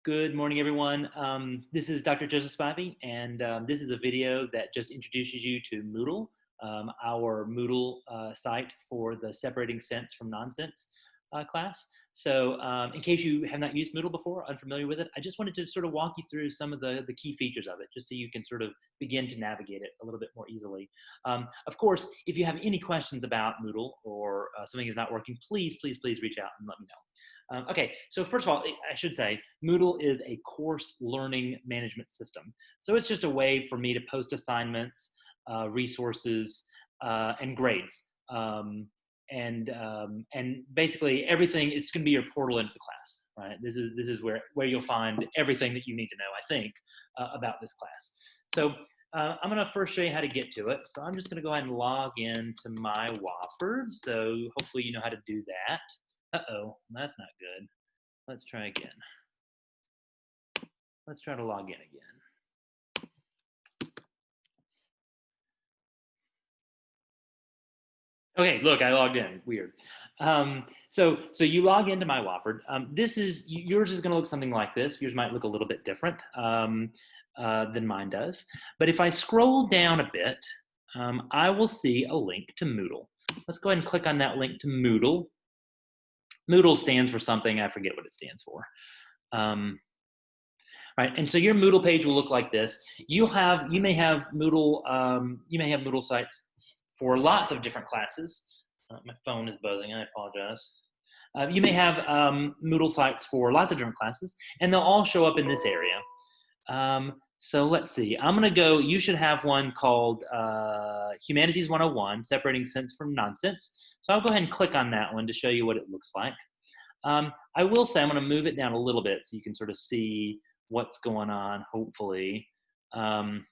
Good morning, everyone. This is Dr. Joseph Spivey, and this is a video that just introduces you to Moodle, our Moodle site for the Separating Sense from Nonsense class. So in case you have not used Moodle before, unfamiliar with it, I just wanted to sort of walk you through some of the key features of it, just so you can sort of begin to navigate it a little bit more easily. Of course, if you have any questions about Moodle or something is not working, please reach out and let me know. Okay, so first of all, I should say Moodle is a course learning management system. So it's just a way for me to post assignments, resources, and grades. And basically everything is going to be your portal into the class, right? This is where you'll find everything that you need to know, I think, about this class. So I'm going to first show you how to get to it. So I'm just going to go ahead and log in to my Wofford. So hopefully you know how to do that. Uh-oh, that's not good. Let's try again. Let's try to log in again. Okay, look, I logged in. Weird. So you log into my Wofford. Yours is going to look something like this. Yours might look a little bit different than mine does. But if I scroll down a bit, I will see a link to Moodle. Let's go ahead and click on that link to Moodle. Moodle stands for something, I forget what it stands for. Right, and so your Moodle page will look like this. You may have Moodle sites for lots of different classes. My phone is buzzing, I apologize. You may have Moodle sites for lots of different classes, and they'll all show up in this area. So let's see, I'm gonna go, you should have one called Humanities 101, Separating Sense from Nonsense. So I'll go ahead and click on that one to show you what it looks like. I will say I'm gonna move it down a little bit so you can sort of see what's going on, hopefully. And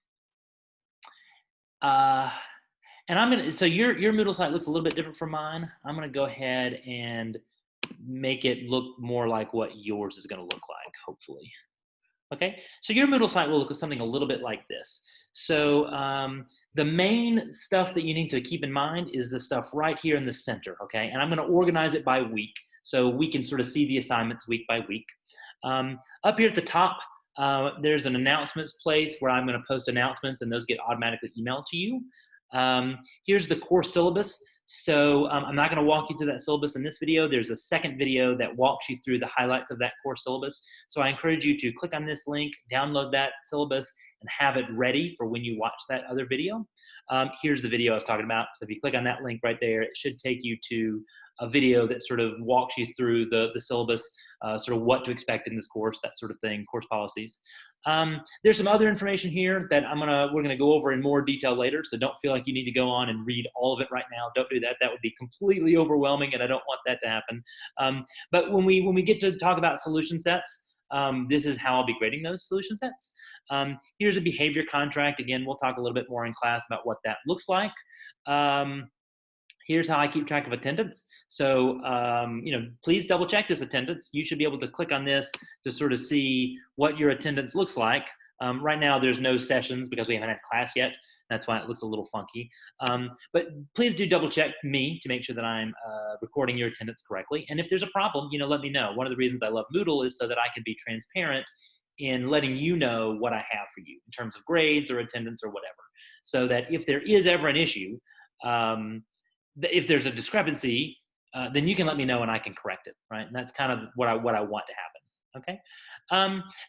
so your Moodle site looks a little bit different from mine. I'm gonna go ahead and make it look more like what yours is gonna look like, hopefully. Okay, so your Moodle site will look something a little bit like this. So the main stuff that you need to keep in mind is the stuff right here in the center, okay? And I'm gonna organize it by week so we can sort of see the assignments week by week. Up here at the top, there's an announcements place where I'm gonna post announcements and those get automatically emailed to you. Here's the course syllabus. So I'm not going to walk you through that syllabus in this video. There's a second video that walks you through the highlights of that course syllabus. So I encourage you to click on this link, download that syllabus, and have it ready for when you watch that other video. Here's the video I was talking about. So if you click on that link right there, it should take you to a video that sort of walks you through the syllabus, sort of what to expect in this course, that sort of thing, course policies. There's some other information here that we're gonna go over in more detail later, so don't feel like you need to go on and read all of it right now. Don't do that. That would be completely overwhelming, and I don't want that to happen. But when we get to talk about solution sets, this is how I'll be grading those solution sets. Here's a behavior contract. Again, we'll talk a little bit more in class about what that looks like. Here's how I keep track of attendance. So, please double check this attendance. You should be able to click on this to sort of see what your attendance looks like. Right now, there's no sessions because we haven't had class yet. That's why it looks a little funky. But please do double check me to make sure that I'm recording your attendance correctly. And if there's a problem, let me know. One of the reasons I love Moodle is so that I can be transparent in letting you know what I have for you in terms of grades or attendance or whatever. So that if there is ever an issue, if there's a discrepancy, then you can let me know and I can correct it, right? And that's kind of what I want to happen, okay?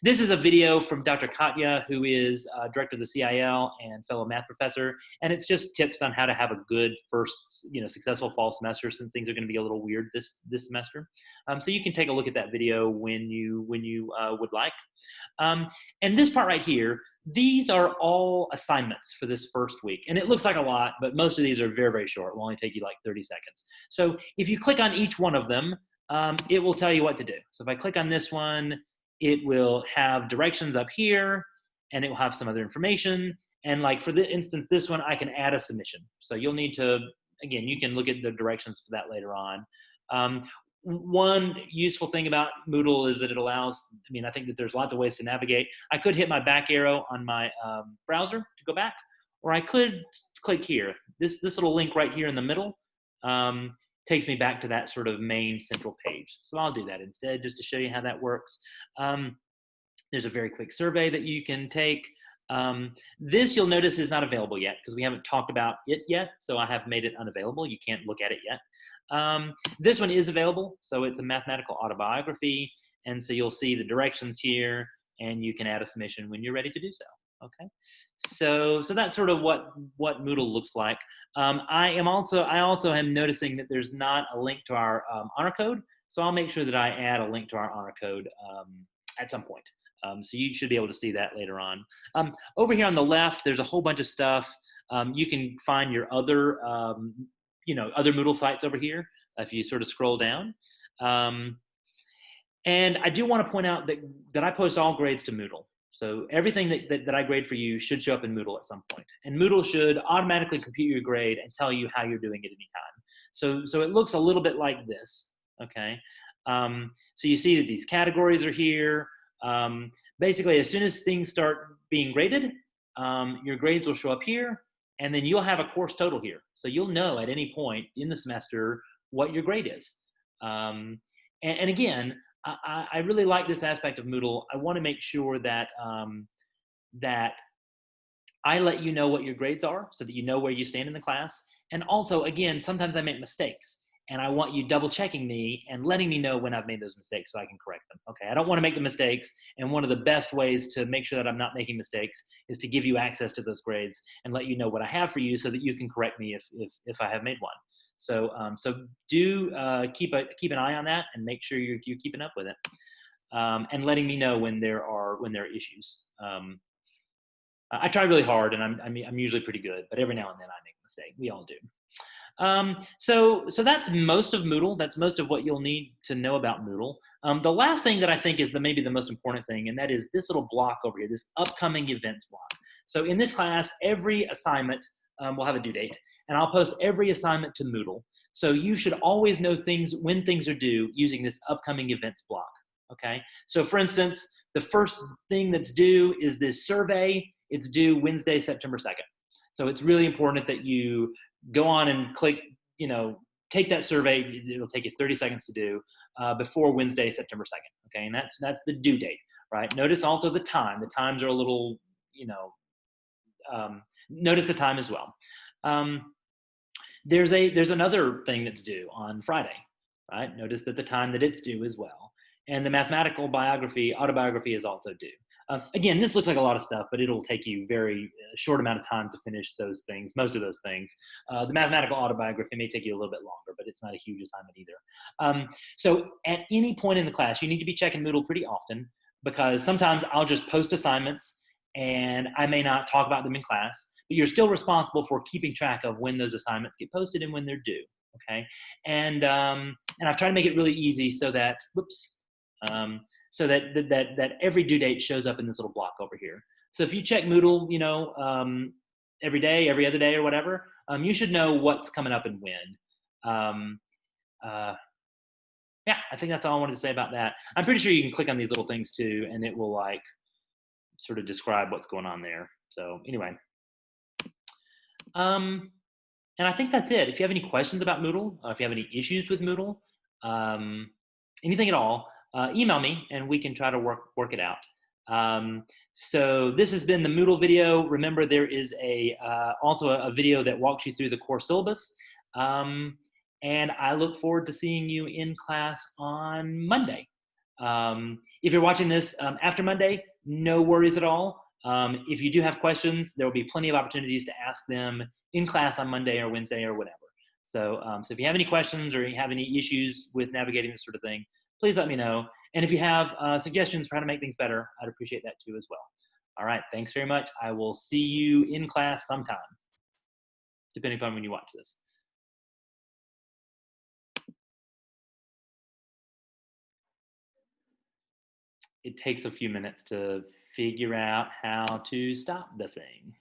This is a video from Dr. Katya, who is director of the CIL and fellow math professor, and it's just tips on how to have a good first, successful fall semester, since things are gonna be a little weird this semester. So you can take a look at that video when you would like. And this part right here, these are all assignments for this first week. And it looks like a lot, but most of these are very, very short. It will only take you like 30 seconds. So if you click on each one of them, it will tell you what to do. So if I click on this one, it will have directions up here, and it will have some other information. And like for the instance, this one, I can add a submission. So you'll need to, again, you can look at the directions for that later on. One useful thing about Moodle is that it allows, I think that there's lots of ways to navigate. I could hit my back arrow on my browser to go back, or I could click here. This little link right here in the middle takes me back to that sort of main central page. So I'll do that instead, just to show you how that works. There's a very quick survey that you can take. This you'll notice is not available yet because we haven't talked about it yet. So I have made it unavailable. You can't look at it yet. This one is available. So it's a mathematical autobiography. And so you'll see the directions here and you can add a submission when you're ready to do so. Okay. So that's sort of what Moodle looks like. I also am noticing that there's not a link to our honor code. So I'll make sure that I add a link to our honor code at some point. So you should be able to see that later on. Over here on the left, there's a whole bunch of stuff. You can find your other, other Moodle sites over here if you sort of scroll down. And I do want to point out that I post all grades to Moodle. So everything that I grade for you should show up in Moodle at some point. And Moodle should automatically compute your grade and tell you how you're doing at any time. So it looks a little bit like this, okay? So you see that these categories are here. Basically, as soon as things start being graded, your grades will show up here, and then you'll have a course total here. So you'll know at any point in the semester what your grade is. And again, I really like this aspect of Moodle. I want to make sure that that I let you know what your grades are so that you know where you stand in the class. And also, again, sometimes I make mistakes. And I want you double checking me and letting me know when I've made those mistakes so I can correct them. Okay, I don't want to make the mistakes. And one of the best ways to make sure that I'm not making mistakes is to give you access to those grades and let you know what I have for you so that you can correct me if I have made one. So do keep an eye on that and make sure you're keeping up with it and letting me know when there are issues. I try really hard and I'm usually pretty good, but every now and then I make a mistake. We all do. So that's most of Moodle. That's most of what you'll need to know about Moodle. The last thing that I think is maybe the most important thing, and that is this little block over here, this upcoming events block. So in this class, every assignment will have a due date, and I'll post every assignment to Moodle. So you should always know when things are due using this upcoming events block, okay? So for instance, the first thing that's due is this survey. It's due Wednesday, September 2nd. So it's really important that you go on and click, take that survey. It'll take you 30 seconds to do before Wednesday, September 2nd. Okay, and that's the due date, right? Notice also the time. The times are a little, notice the time as well. There's another thing that's due on Friday, right? Notice that the time that it's due as well. And the mathematical autobiography is also due. Again, this looks like a lot of stuff, but it'll take you very short amount of time to finish those things, most of those things. The mathematical autobiography may take you a little bit longer, but it's not a huge assignment either. So at any point in the class, you need to be checking Moodle pretty often because sometimes I'll just post assignments and I may not talk about them in class, but you're still responsible for keeping track of when those assignments get posted and when they're due, okay? And I've tried to make it really easy so that, so that every due date shows up in this little block over here. So if you check Moodle, every day, every other day or whatever, you should know what's coming up and when. Yeah, I think that's all I wanted to say about that. I'm pretty sure you can click on these little things too, and it will sort of describe what's going on there. So anyway, and I think that's it. If you have any questions about Moodle, if you have any issues with Moodle, anything at all, email me and we can try to work it out. So this has been the Moodle video. Remember, there is also a video that walks you through the core syllabus. And I look forward to seeing you in class on Monday. If you're watching this after Monday, no worries at all. If you do have questions, there will be plenty of opportunities to ask them in class on Monday or Wednesday or whatever. So if you have any questions or you have any issues with navigating this sort of thing, please let me know. And if you have suggestions for how to make things better, I'd appreciate that too as well. All right, thanks very much. I will see you in class sometime, depending upon when you watch this. It takes a few minutes to figure out how to stop the thing.